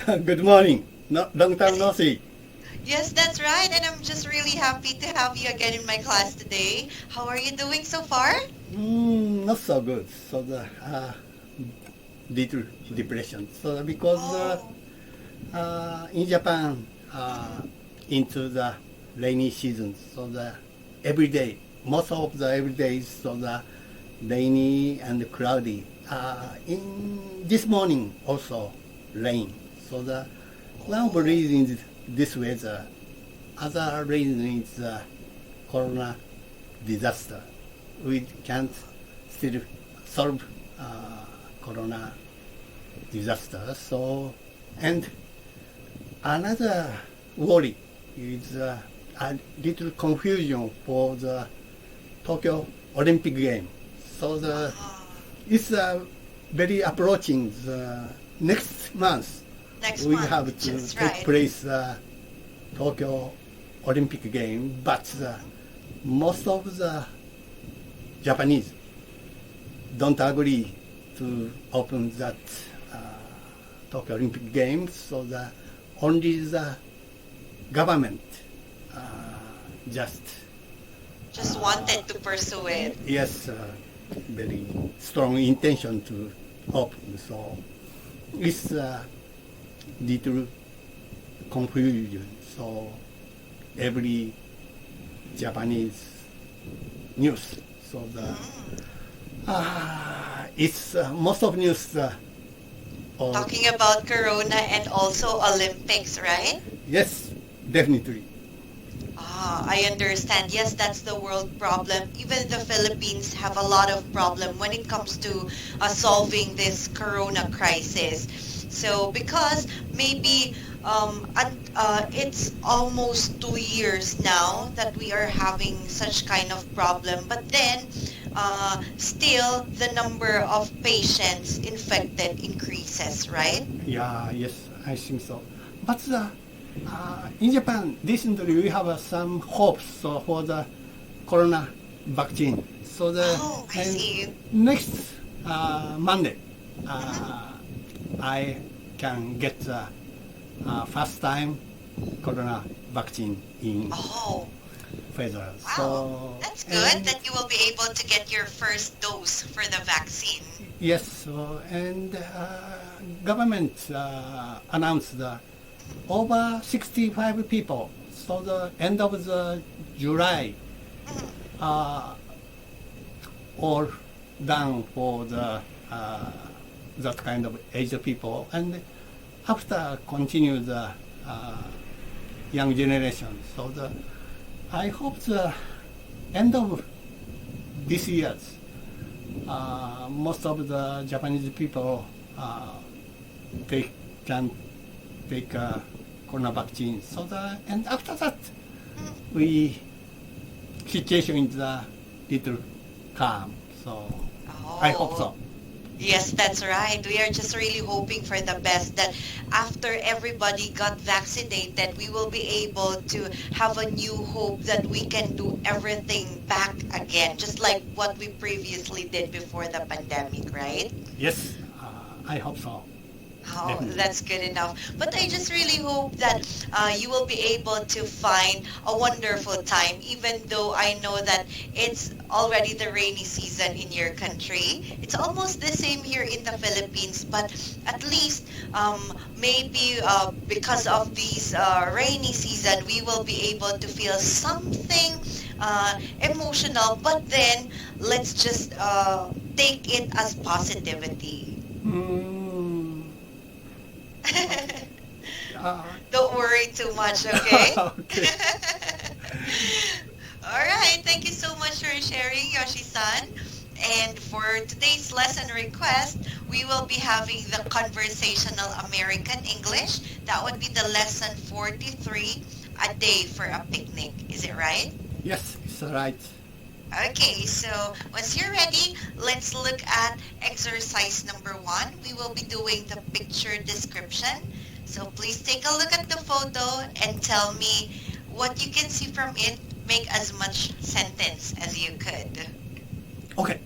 Good morning. No, long time no see. Yes, that's right. And I'm just really happy to have you again in my class today. How are you doing so far? Not so good. So the little depression. So because in Japan, into the rainy season, so the every day, most of the every days, so the rainy and cloudy. In this morning also rain. So the one of the reasons this weather, other reason is the corona disaster. We can't still solve corona disaster. So, and another worry is a little confusion for the Tokyo Olympic game. So it's very approaching the next month. We have to take place Tokyo Olympic game, but most of the Japanese don't agree to open that Tokyo Olympic Games, so only the government just wanted to pursue it. Yes, very strong intention to open. So it's little confusion. So every Japanese news. So it's most of news talking about Corona and also Olympics, right? Yes, definitely. I understand. Yes, that's the world problem. Even the Philippines have a lot of problem when it comes to solving this Corona crisis. So because maybe it's almost 2 years now that we are having such kind of problem, but then still the number of patients infected increases, right? Yeah, yes, I think so. But in Japan, recently we have some hopes for the corona vaccine. So I see. Next Monday, I can get the first time corona vaccine in federal. Wow, so, that's good that you will be able to get your first dose for the vaccine. Yes, and government announced over 65 people. So the end of the July, all done for the that kind of age of people, and after continue the young generation. So I hope the end of this year, most of the Japanese people can take corona vaccine. So and after that, situation is a little calm. So I hope so. Yes, that's right. We are just really hoping for the best that after everybody got vaccinated, we will be able to have a new hope that we can do everything back again, just like what we previously did before the pandemic, right? Yes, I hope so. Oh, Definitely. that's good enough. But I just really hope that you will be able to find a wonderful time, even though I know that it's already the rainy season in your country. It's almost the same here in the Philippines, but at least maybe because of this rainy season, we will be able to feel something emotional, but then let's just take it as positivity. Don't worry too much, okay? Okay. All right. Thank you so much for sharing, Yoshi-san. And for today's lesson request, we will be having the conversational American English. That would be the lesson 43, a day for a picnic. Is it right? Yes, it's right. Okay, so once you're ready, let's look at exercise number 1. We will be doing the picture description. So please take a look at the photo and tell me what you can see from it. Make as much sentence as you could. Okay.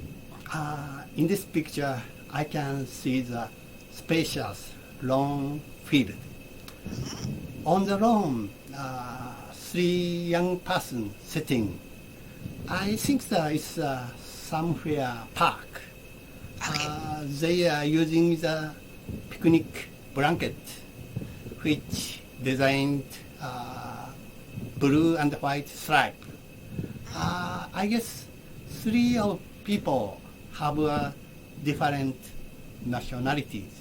In this picture, I can see the spacious long field On the lawn, three young persons sitting. I think that it's somewhere park. Okay. They are using the picnic blanket, which designed blue and white stripe. I guess three of people have different nationalities.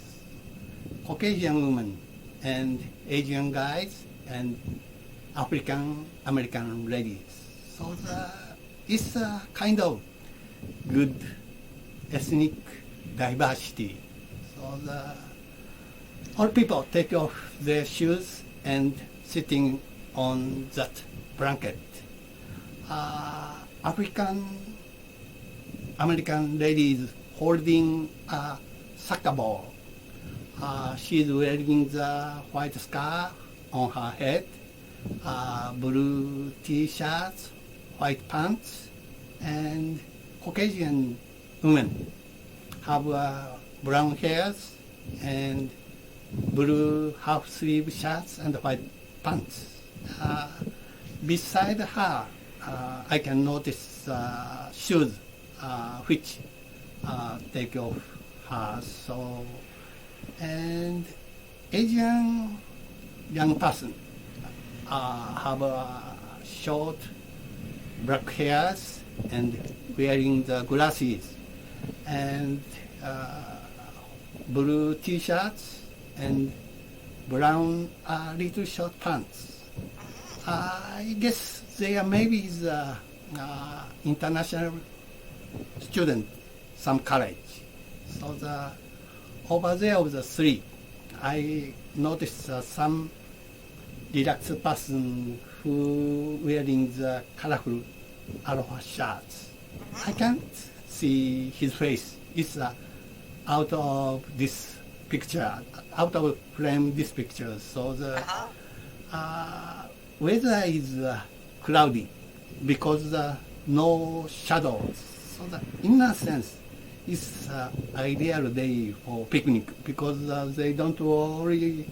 Caucasian women and Asian guys and African American ladies. So it's a kind of good ethnic diversity. So all people take off their shoes and sitting on that blanket. African American ladies holding a soccer ball. She's wearing the white scarf on her head, blue t-shirts, white pants, and Caucasian women have brown hairs and blue half-sleeve shirts and white pants. Beside her, I can notice shoes which take off her. So, and Asian young person have short black hairs and wearing the glasses and blue t-shirts and brown little short pants. I guess they are maybe the international student, some college. So over there of the three, I noticed some relaxed person who wearing the colorful aloha shirts. I can't see his face. It's out of this picture, out of frame this picture. So the weather is cloudy because no shadows. So in a sense, it's an ideal day for picnic because they don't worry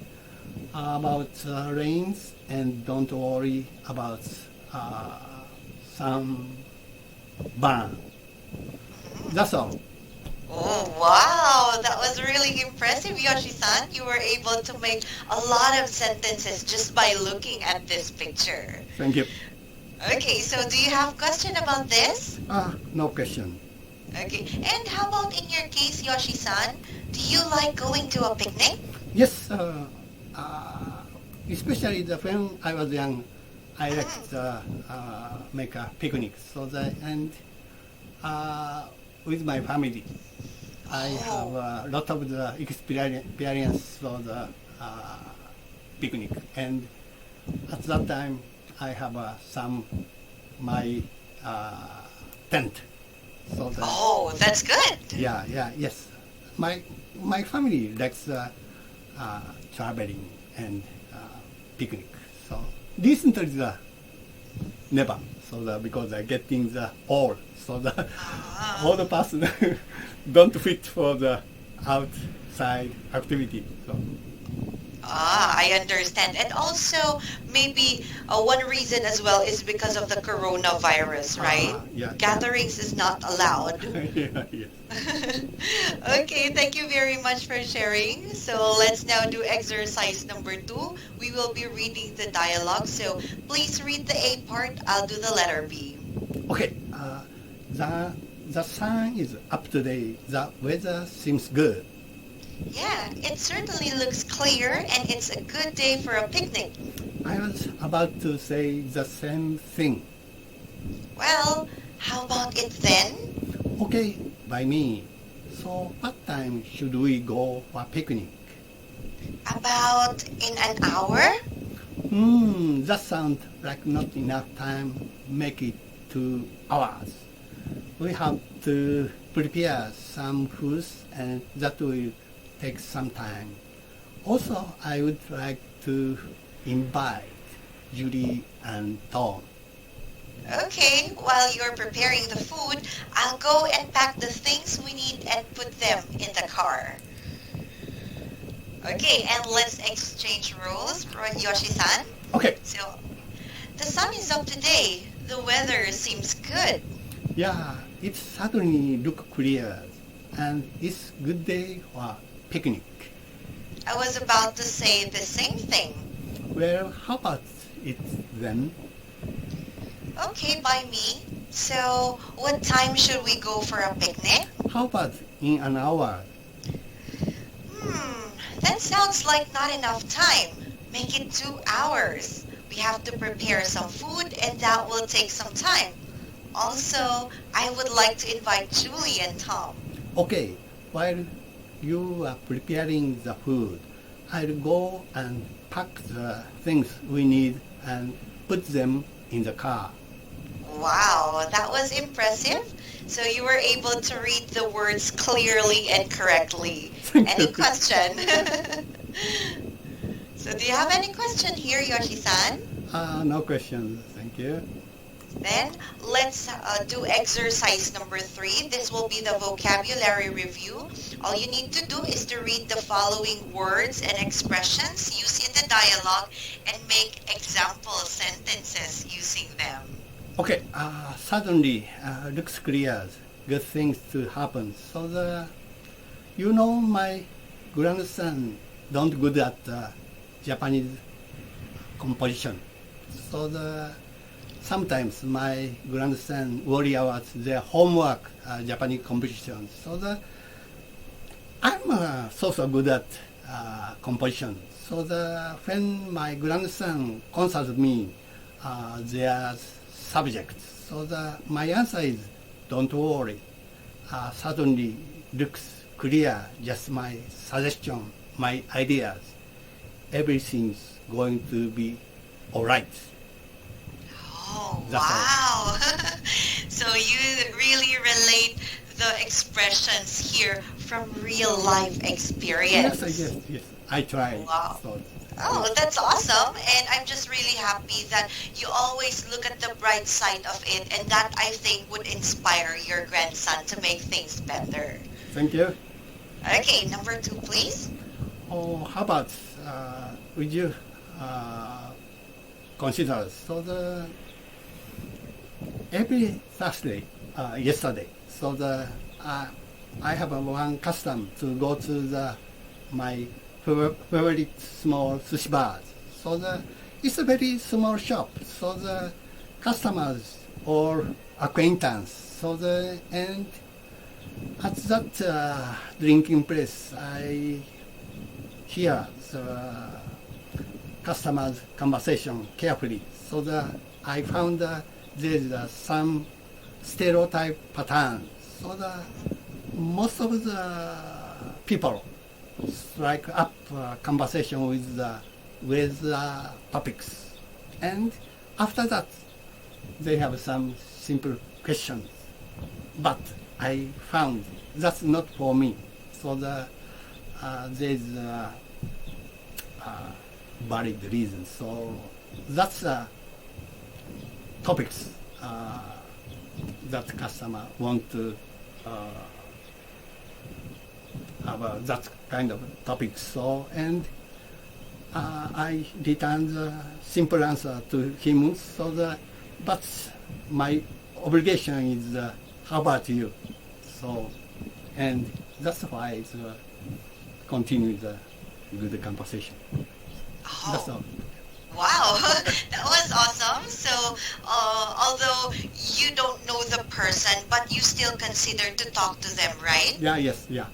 about rains and don't worry about some burn. That's all. Oh, wow. That was really impressive, Yoshi-san. You were able to make a lot of sentences just by looking at this picture. Thank you. Okay, so do you have a question about this? No question. Okay, and how about in your case, Yoshi-san? Do you like going to a picnic? Yes, especially when I was young, I liked to make a picnic. So with my family, I have a lot of the experience for the picnic, and at that time I have some my tent. So that's good. Yes. My family likes traveling and picnic. So recently never. So because I getting the old, so the old person don't fit for the outside activity. So. I understand. And also, maybe one reason as well is because of the coronavirus, right? Gatherings is not allowed. Yeah. Okay, thank you very much for sharing. So let's now do exercise number 2. We will be reading the dialogue. So please read the A part. I'll do the letter B. Okay. The sun is up today. The weather seems good. Yeah, it certainly looks clear and it's a good day for a picnic. I was about to say the same thing. Well, how about it then? Okay, by me. So what time should we go for a picnic? About in an hour? That sounds like not enough time. Make it 2 hours. We have to prepare some foods and that will take some time. Also, I would like to invite Julie and Tom. Okay, while you're preparing the food, I'll go and pack the things we need and put them in the car. Okay, and let's exchange roles, Yoshi-san. Okay. So, the sun is up today. The weather seems good. Yeah, it suddenly look clear, and it's good day for picnic. I was about to say the same thing. Well, how about it then? Okay, by me. So, what time should we go for a picnic? How about in an hour? That sounds like not enough time. Make it 2 hours. We have to prepare some food and that will take some time. Also, I would like to invite Julie and Tom. Okay, while you are preparing the food, I'll go and pack the things we need and put them in the car. Wow, that was impressive. So you were able to read the words clearly and correctly. Any question? So do you have any question here, Yoshi-san? No questions, thank you. Then let's do exercise number 3. This will be the vocabulary review. All you need to do is to read the following words and expressions used in the dialogue and make example sentences using them. Okay, suddenly looks clear, good things to happen. So my grandson don't good at Japanese composition. So sometimes my grandson worry about their homework, Japanese composition. So I'm so good at composition. So when my grandson consults me, their subject. So my answer is, don't worry. Suddenly looks clear, just my suggestion, my ideas. Everything's going to be all right. Oh, That's wow. So you really relate the expressions here from real life experience. Yes. I try. Wow. So, Oh, that's awesome. And I'm just really happy that you always look at the bright side of it. And that, I think, would inspire your grandson to make things better. thank you. Okay, number 2, please. Oh, how about would you consider every Thursday, yesterday, I have one custom to go to my favorite small sushi bar. It's a very small shop. So the customers or acquaintance. And at that drinking place, I hear the customers' conversation carefully. I found there's some stereotype pattern. Most of the people strike up conversation with topics, and after that they have some simple questions. But I found that's not for me. There's valid reasons. So that's topics that customer want to have that kind of topics. And I return the simple answer to him. But my obligation is, how about you? And that's why it's continue the good conversation. Oh. That's all. Wow, that was awesome. So, although you don't know the person, but you still consider to talk to them, right? Yeah.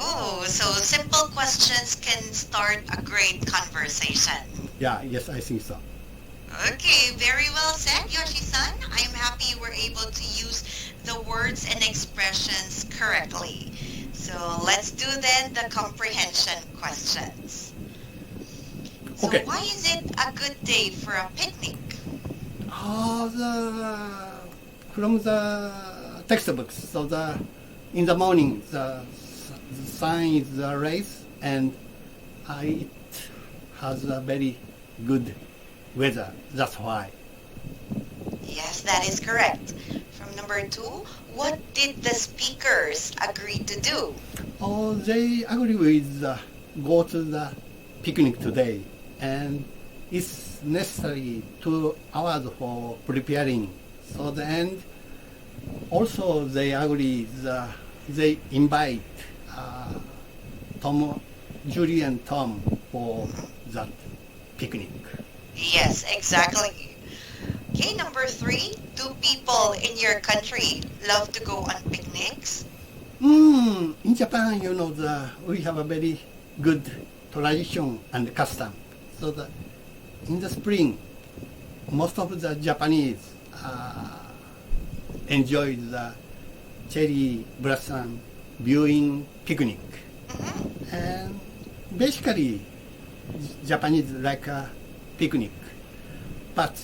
Oh, so simple questions can start a great conversation. Yes, I think so. Okay, very well said, Yoshi-san. I'm happy you were able to use the words and expressions correctly. So let's do then the comprehension questions. So Okay. why is it a good day for a picnic? From the textbooks, in the morning the sun is raised and it has a very good weather. That's why. Yes, that is correct. From number 2, what did the speakers agree to do? They agree with go to the picnic today, and it's necessary 2 hours for preparing. So the end, also they agree they invite Julie and Tom for that picnic. Yes, exactly. Okay, number 3, do people in your country love to go on picnics? In Japan, we have a very good tradition and custom. So that in the spring, most of the Japanese enjoy the cherry blossom viewing picnic. Mm-hmm. And basically, Japanese like a picnic. But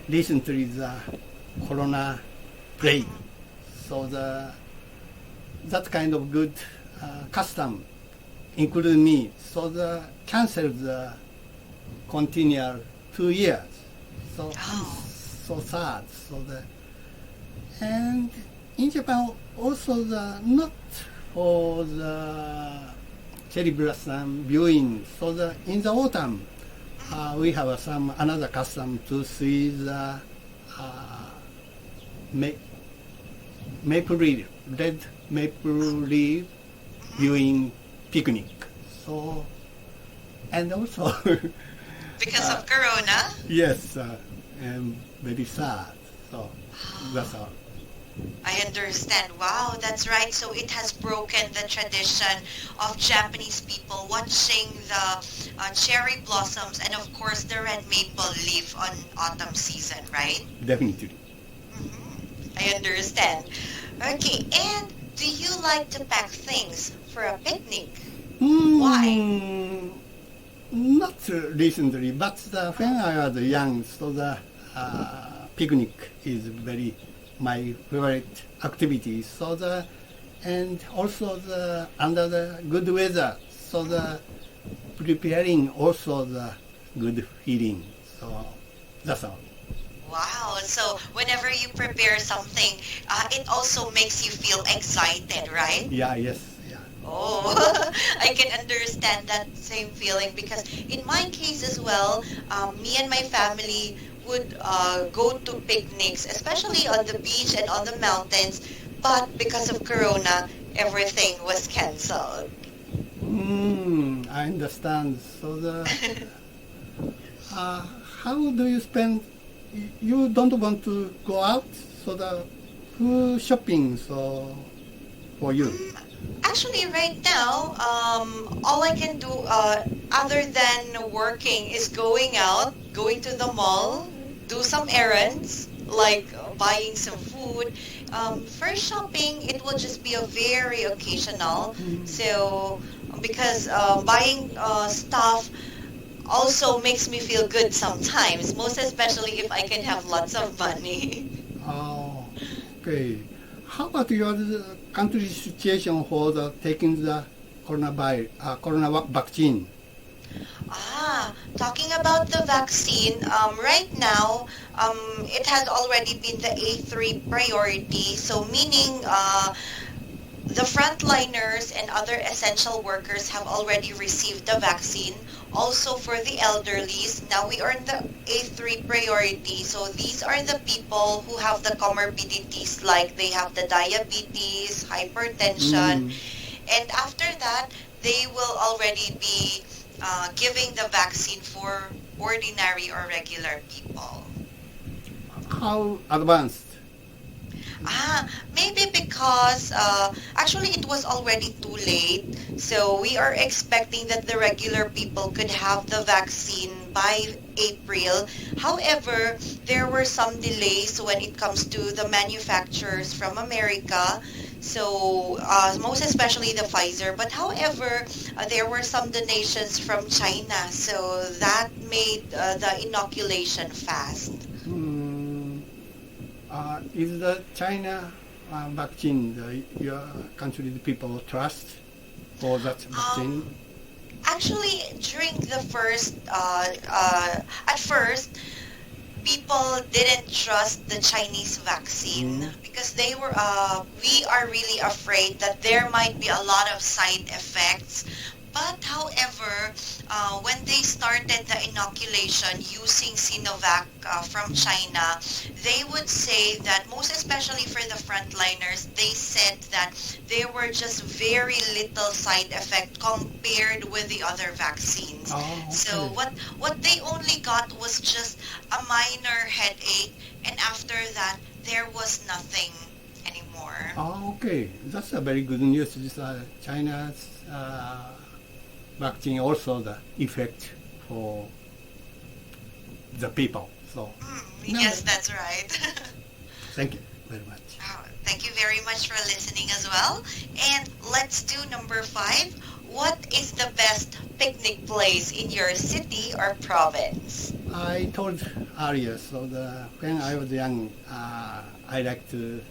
recently the corona plague, so that kind of good custom include me. So the cancel the continual 2 years. So so sad. And in Japan also not for the cherry blossom viewing. So in the autumn we have some another custom to see the maple leaf, red maple leaf viewing picnic. So and also Because of Corona? yes, I'm very sad. So that's all. I understand. Wow, that's right. So it has broken the tradition of Japanese people watching the cherry blossoms and of course the red maple leaf on autumn season, right? Definitely. I understand. Okay, and do you like to pack things for a picnic? Why? Not recently, but when I was young, so the picnic is very my favorite activity. So and also under the good weather, so preparing also the good feeling. So that's all. Wow, so whenever you prepare something, it also makes you feel excited, right? Yeah, yes, yeah. Oh, I can understand that same feeling because in my case as well, me and my family would go to picnics, especially on the beach and on the mountains, but because of Corona, everything was canceled. I understand. So how do you spend? You don't want to go out, so who shopping so for you? Actually, right now, all I can do other than working is going out, going to the mall, do some errands, like buying some food. For shopping, it will just be a very occasional. So, because buying stuff also makes me feel good sometimes, most especially if I can have lots of money. Oh, okay. How about your country situation for taking the corona vaccine? Talking about the vaccine, right now, it has already been the A3 priority, so meaning the frontliners and other essential workers have already received the vaccine. Also for the elderlies, now we are in the A3 priority. So these are the people who have the comorbidities like they have the diabetes, hypertension, and after that, they will already be giving the vaccine for ordinary or regular people. How advanced? Maybe because actually it was already too late. So we are expecting that the regular people could have the vaccine by April. However, there were some delays when it comes to the manufacturers from America. So most especially the Pfizer. But however, there were some donations from China. So that made the inoculation fast. Is the China vaccine your country's people trust for that vaccine? Actually, during the first, at first, people didn't trust the Chinese vaccine because we are really afraid that there might be a lot of side effects. But however, when they started the inoculation using Sinovac from China, they would say that, most especially for the frontliners, they said that there were just very little side effect compared with the other vaccines. Oh, okay. So what they only got was just a minor headache, and after that, there was nothing anymore. Oh, okay. That's a very good news. This China's vaccine also the effect for the people. So Yes, that's right. thank you very much. Thank you very much for listening as well. And let's do number 5. What is the best picnic place in your city or province? I told earlier, so when I was young, I like to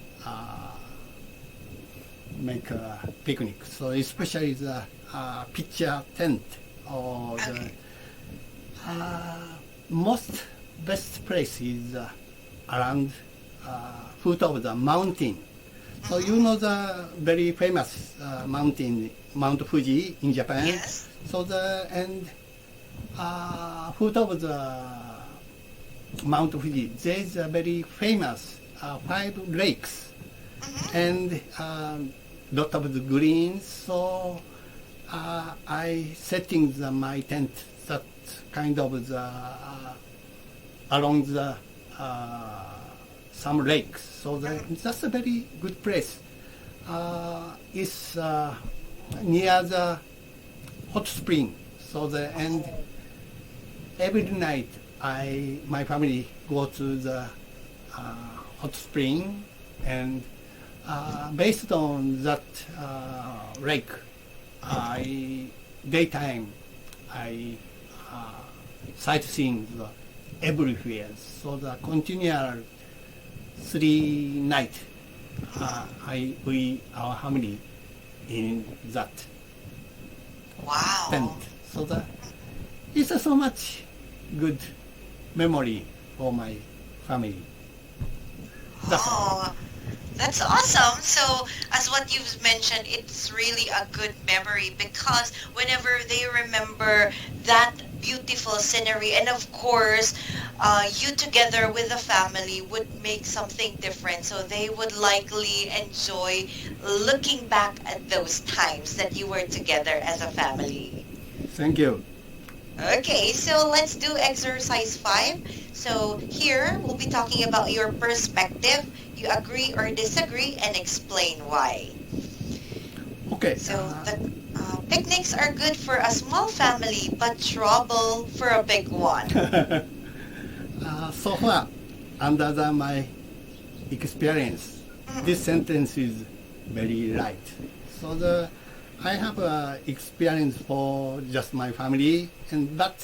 make a picnic. So especially the picture tent or Okay. most best place is around foot of the mountain. So you know the very famous mountain, Mount Fuji in Japan. Yes. So foot of the Mount Fuji, there is a very famous 5 lakes and lot of the greens. So I setting my tent that kind of the along the some lakes. So that's a very good place. It's near the hot spring. So and every night my family go to the hot spring, and based on that lake, daytime I sightseeing everywhere. So the continual 3 night our family in that Wow. tent. So it's so much good memory for my family. That's all. Oh, that's awesome. So, as what you've mentioned, it's really a good memory because whenever they remember that beautiful scenery, and of course, you together with the family would make something different. So they would likely enjoy looking back at those times that you were together as a family. Thank you. Okay, so let's do exercise 5. So here we'll be talking about your perspective. You agree or disagree and explain why. Okay. So the picnics are good for a small family, but trouble for a big one. So far, under my experience, this sentence is very right. So I have experience for just my family, but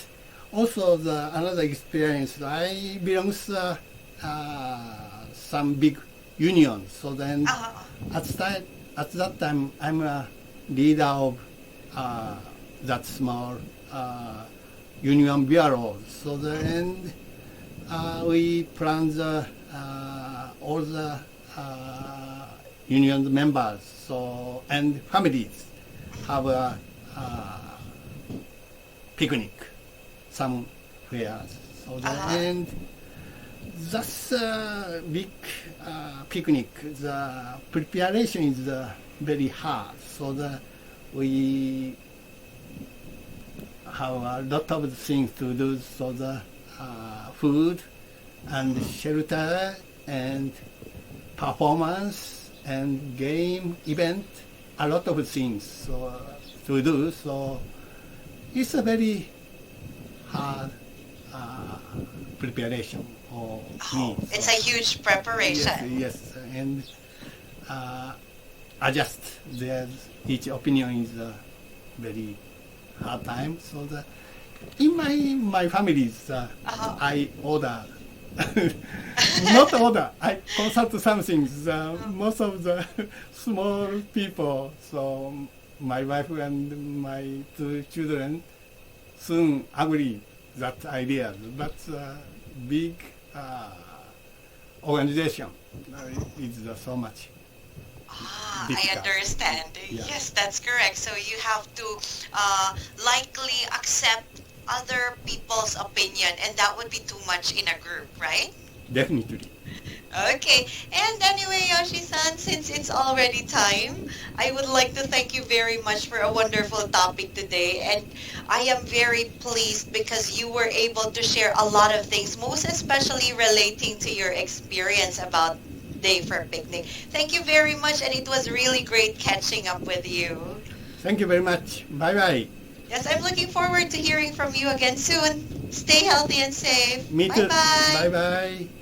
also another experience. I belong to some big union. So then at that time, I'm a leader of that small union bureau. So then we plan all the union members and families have a picnic somewhere. So and that's a big picnic. The preparation is very hard. So we have a lot of things to do. So the food and shelter and performance and game event, a lot of things to do. So it's a very hard preparation for me. It's a huge preparation. Yes, and adjust. Each opinion is a very hard time. So in my families, I order. Not order. I consult something. Most of the small people, so my wife and my 2 children soon agree that idea. But big organization is so much I difficult. understand. Yeah. Yes, that's correct. So you have to likely accept other people's opinion, and that would be too much in a group, right? Definitely. Okay. And anyway, Yoshi-san, since it's already time, I would like to thank you very much for a wonderful topic today. And I am very pleased because you were able to share a lot of things, most especially relating to your experience about Day for Picnic. Thank you very much, and it was really great catching up with you. Thank you very much. Bye-bye. Yes, I'm looking forward to hearing from you again soon. Stay healthy and safe. Me too. Bye-bye. Bye-bye.